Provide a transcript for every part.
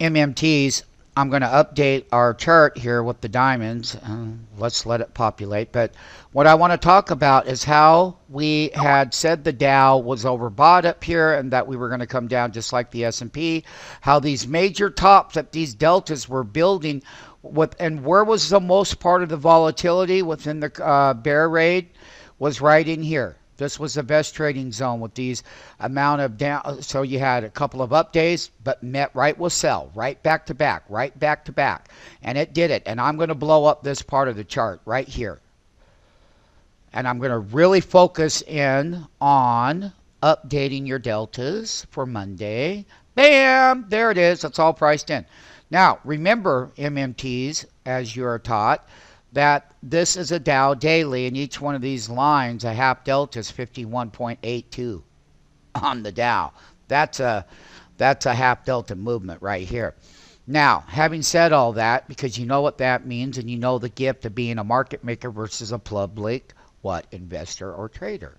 MMTs, I'm going to update our chart here with the diamonds. Let's let it populate. But what I want to talk about is how we had said the Dow was overbought up here and that we were going to come down just like the S&P. How these major tops that these deltas were building with, and where was the most part of the volatility within the bear raid was right in here. This was the best trading zone with these amount of down. So you had a couple of up days, but met right with sell, right back to back, right back to back. And it did it. And I'm going to blow up this part of the chart right here. And I'm going to really focus in on updating your deltas for Monday. Bam! There it is. That's all priced in. Now, remember, MMTs, as you're taught, that this is a Dow daily, and each one of these lines, a half delta is 51.82 on the Dow. That's a half delta movement right here. Now, having said all that, because you know what that means, and you know the gift of being a market maker versus a public investor or trader.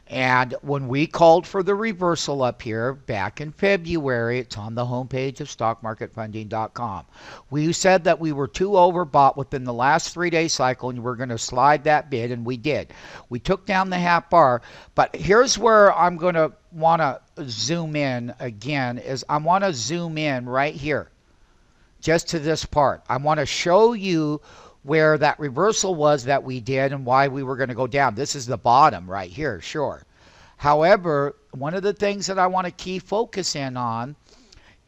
And when we called for the reversal up here back in February, it's on the homepage of stockmarketfunding.com. We said that we were too overbought within the last 3-day cycle and we're going to slide that bid, and we did. We took down the half bar, but here's where I'm going to want to zoom in again, is I want to zoom in right here, just to this part. I want to show you where that reversal was that we did and why we were going to go down. This is the bottom right here, sure. However, one of the things that I want to key focus in on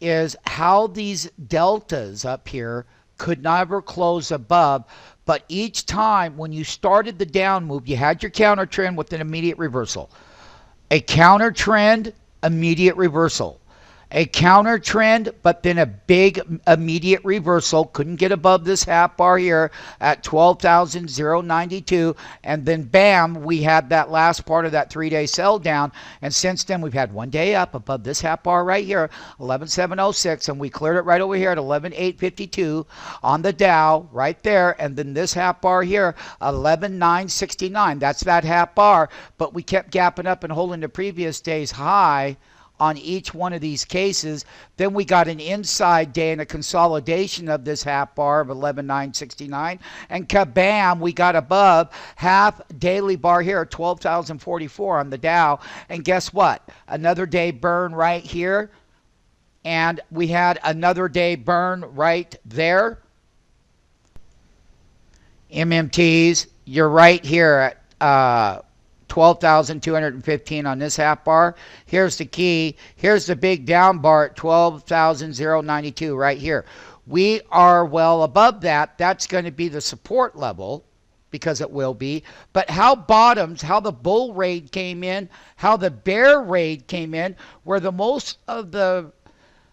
is how these deltas up here could never close above, but each time when you started the down move, you had your counter trend with an immediate reversal. A counter trend, immediate reversal. A counter trend, but then a big immediate reversal. Couldn't get above this half bar here at 12,092. And then bam, we had that last part of that 3-day sell down. And since then, we've had 1 day up above this half bar right here, 11,706. And we cleared it right over here at 11,852 on the Dow right there. And then this half bar here, 11,969. That's that half bar. But we kept gapping up and holding the previous day's high on each one of these cases. Then we got an inside day and a consolidation of this half bar of 11,969, and kabam, we got above half daily bar here at 12,044 on the Dow. And guess what? Another day burn right here, and we had another day burn right there. MMTs, you're right here at 12,215 on this half bar. Here's the key. Here's the big down bar at 12,092 right here. We are well above that. That's going to be the support level, because it will be. But how bottoms, how the bull raid came in, how the bear raid came in, where the most of the,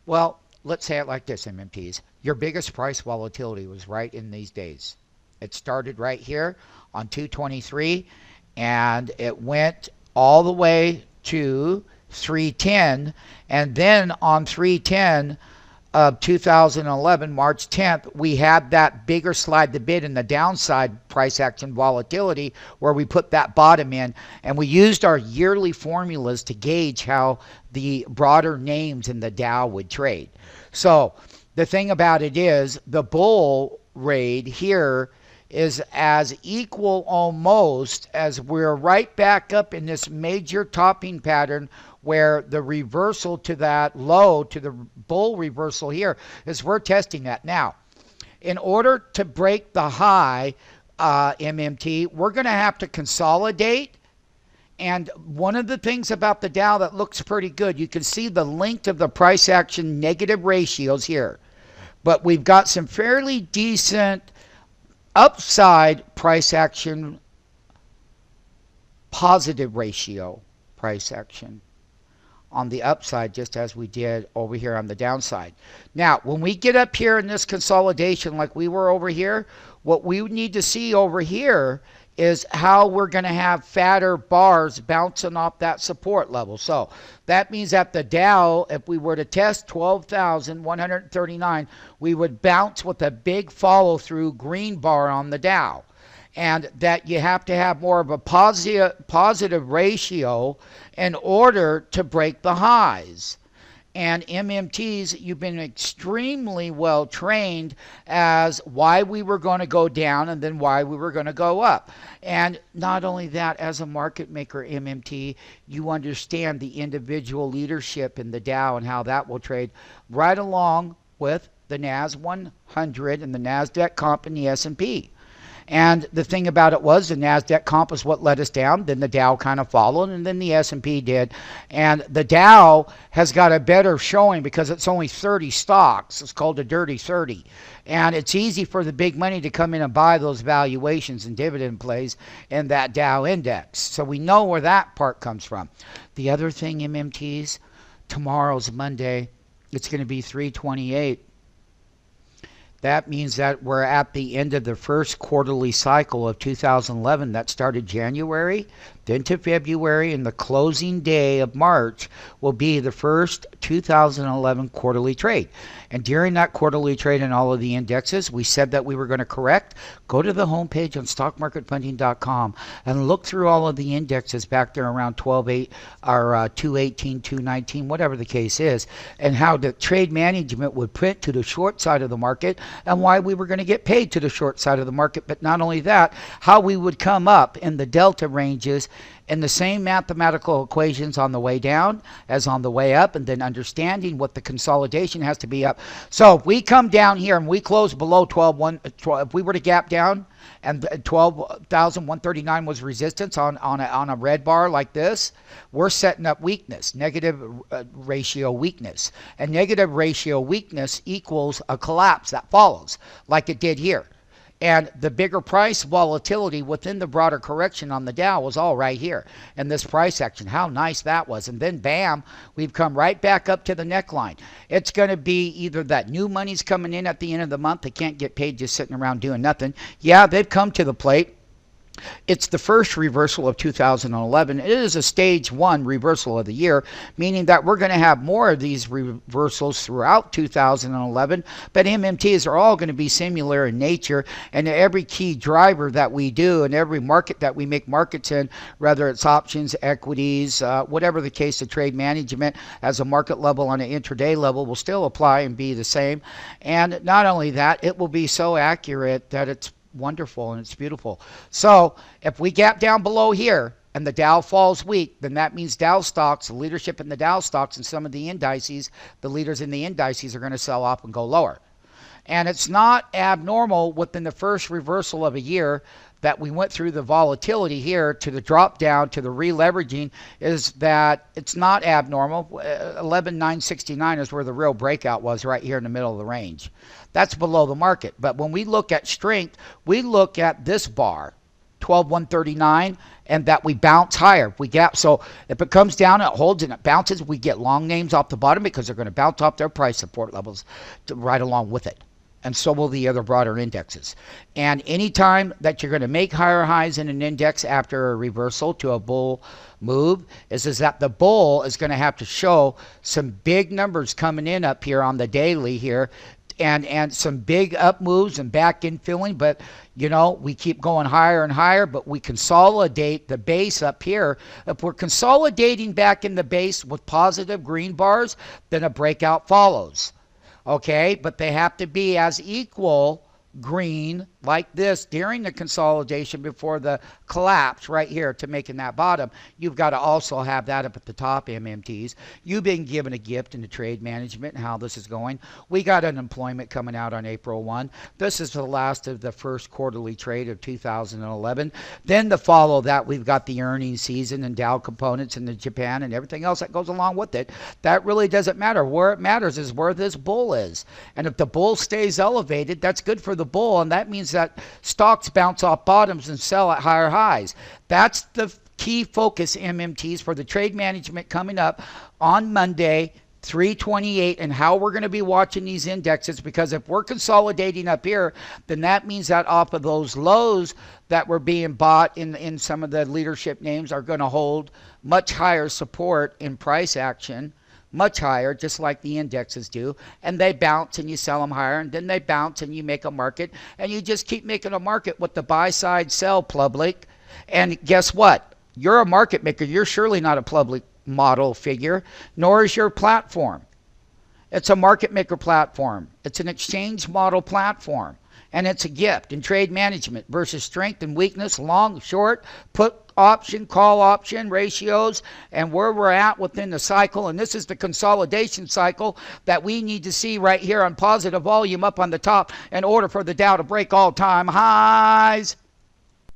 well, let's say it like this, MMTs. Your biggest price volatility was right in these days. It started right here on 223. And it went all the way to 310, and then on 310 of 2011, March 10th, we had that bigger slide the bid in the downside price action volatility where we put that bottom in, and we used our yearly formulas to gauge how the broader names in the Dow would trade. So the thing about it is the bull raid here is as equal almost as we're right back up in this major topping pattern where the reversal to that low, to the bull reversal here, is we're testing that. Now, in order to break the high, MMT, we're going to have to consolidate. And one of the things about the Dow that looks pretty good, you can see the length of the price action negative ratios here. But we've got some fairly decent upside price action positive ratio price action on the upside, just as we did over here on the downside. Now, when we get up here in this consolidation like we were over here, what we need to see over here is how we're going to have fatter bars bouncing off that support level. So that means that the Dow, if we were to test 12,139, we would bounce with a big follow through green bar on the Dow. And that you have to have more of a positive ratio in order to break the highs. And MMTs, you've been extremely well trained as why we were going to go down and then why we were going to go up. And not only that, as a market maker, MMT, you understand the individual leadership in the Dow and how that will trade right along with the NAS 100 and the NASDAQ comp and the S&P. And the thing about it was the NASDAQ comp was what let us down. Then the Dow kind of followed, and then the S&P did. And the Dow has got a better showing because it's only 30 stocks. It's called a dirty 30. And it's easy for the big money to come in and buy those valuations and dividend plays in that Dow index. So we know where that part comes from. The other thing, MMTs, tomorrow's Monday. It's going to be 328. That means that we're at the end of the first quarterly cycle of 2011 that started January, then to February, and the closing day of March will be the first 2011 quarterly trade. And during that quarterly trade in all of the indexes, we said that we were going to correct. Go to the homepage on stockmarketfunding.com and look through all of the indexes back there around 12.8 or 218, 219, whatever the case is, and how the trade management would print to the short side of the market and why we were going to get paid to the short side of the market. But not only that, how we would come up in the delta ranges and the same mathematical equations on the way down as on the way up, and then understanding what the consolidation has to be up. So if we come down here and we close below 12, if we were to gap down and 12,139 was resistance on a red bar like this, we're setting up weakness, negative ratio weakness. And negative ratio weakness equals a collapse that follows, like it did here. And the bigger price volatility within the broader correction on the Dow was all right here in this price action. How nice that was. And then bam, we've come right back up to the neckline. It's going to be either that new money's coming in at the end of the month. They can't get paid just sitting around doing nothing. Yeah, they've come to the plate. It's the first reversal of 2011. It is a stage one reversal of the year, meaning that we're going to have more of these reversals throughout 2011, but MMTs are all going to be similar in nature, and every key driver that we do and every market that we make markets in, whether it's options, equities, whatever the case, the trade management as a market level on an intraday level will still apply and be the same. And not only that, it will be so accurate that it's wonderful and it's beautiful. So if we gap down below here and the Dow falls weak, then that means Dow stocks, the leadership in the Dow stocks and some of the indices, the leaders in the indices are going to sell off and go lower. And it's not abnormal within the first reversal of a year that we went through the volatility here to the drop down to the re-leveraging, is that it's not abnormal. 11,969 is where the real breakout was, right here in the middle of the range. That's below the market. But when we look at strength, we look at this bar, 12,139, and that we bounce higher. We gap. So if it comes down, it holds and it bounces, we get long names off the bottom because they're going to bounce off their price support levels right along with it. And so will the other broader indexes. And anytime that you're going to make higher highs in an index after a reversal to a bull move is that the bull is going to have to show some big numbers coming in up here on the daily here, and some big up moves and back in filling. But you know, we keep going higher and higher, but we consolidate the base up here. If we're consolidating back in the base with positive green bars, then a breakout follows. Okay, but they have to be as equal green like this during the consolidation before the collapse right here to making that bottom. You've got to also have that up at the top, MMTs. You've been given a gift in the trade management and how this is going. We got unemployment coming out on April 1. This is the last of the first quarterly trade of 2011. Then to follow that, we've got the earnings season and Dow components and the Japan and everything else that goes along with it. That really doesn't matter. Where it matters is where this bull is. And if the bull stays elevated, that's good for the bull, and that means that stocks bounce off bottoms and sell at higher highs. That's the key focus, MMTs, for the trade management coming up on Monday, 328, and how we're going to be watching these indexes, because if we're consolidating up here, then that means that off of those lows that were being bought in some of the leadership names are going to hold much higher support in price action, much higher, just like the indexes do, and they bounce and you sell them higher, and then they bounce and you make a market, and you just keep making a market with the buy side sell public. And guess what? You're a market maker. You're surely not a public model figure, nor is your platform. It's a market maker platform. It's an exchange model platform. And it's a gift in trade management versus strength and weakness, long, short, put option, call option ratios, and where we're at within the cycle. And this is the consolidation cycle that we need to see right here on positive volume up on the top in order for the Dow to break all-time highs.